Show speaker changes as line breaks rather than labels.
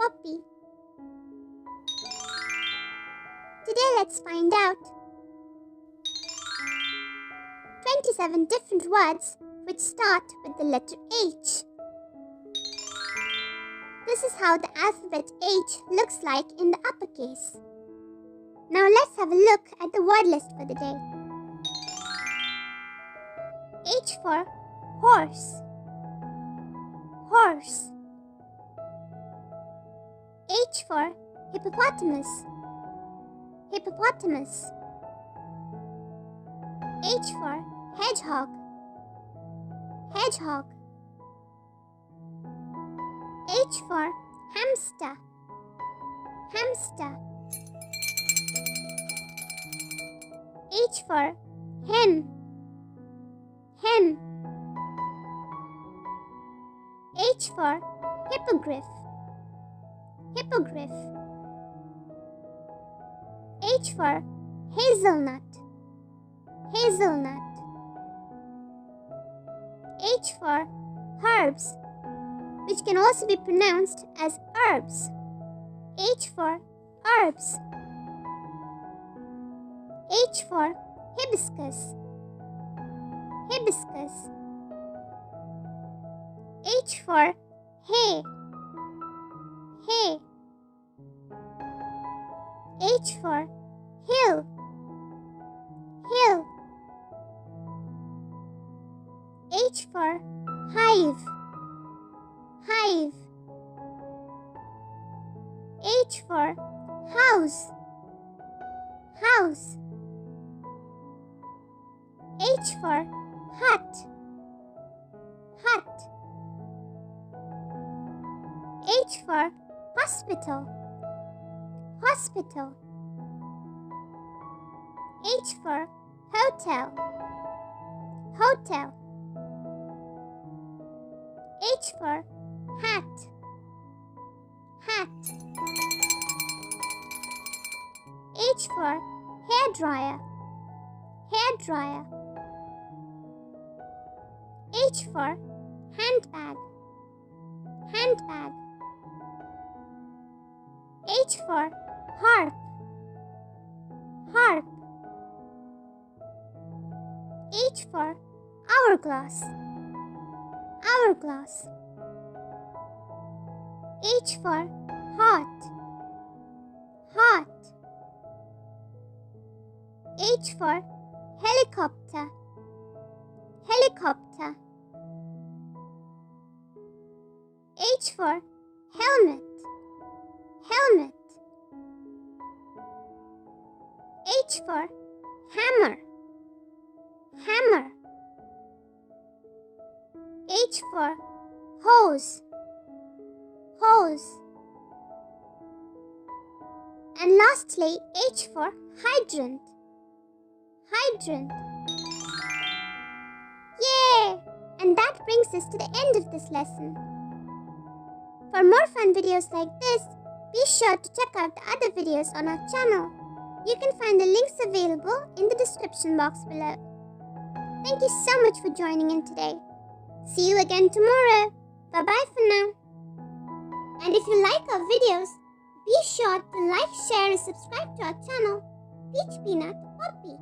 Poppy. Today let's find out 27 different words which start with the letter H. This is how the alphabet H looks like in the uppercase. Now let's have a look at the word list for the day. H for horse. Horse. H for hippopotamus. Hippopotamus. H for hedgehog. Hedgehog. H for hamster. Hamster. H for hen. Hen. H for hippogriff. Hippogriff. H for hazelnut. Hazelnut. H for herbs, which can also be pronounced as herbs. H for herbs. H for hibiscus. Hibiscus. H for hay. Hay. H for hill. Hill. H for hive. Hive. H for house. House. H for hut. Hut. H for hospital. Hospital. H for hotel. Hotel. H for hat. Hat. H for hairdryer. Hairdryer. H for handbag. Handbag. H for harp. Harp. H for hourglass. Hourglass. H for hot. Hot. H for helicopter. Helicopter. H for helmet. Helmet. H for hammer. Hammer. H for hose. Hose. And lastly, H for hydrant. Hydrant. Yay! And that brings us to the end of this lesson. For more fun videos like this, be sure to check out the other videos on our channel. You can find the links available in the description box below. Thank you so much for joining in today. See you again tomorrow. Bye-bye for now. And if you like our videos, be sure to like, share and subscribe to our channel, Peach Peanut Poppy.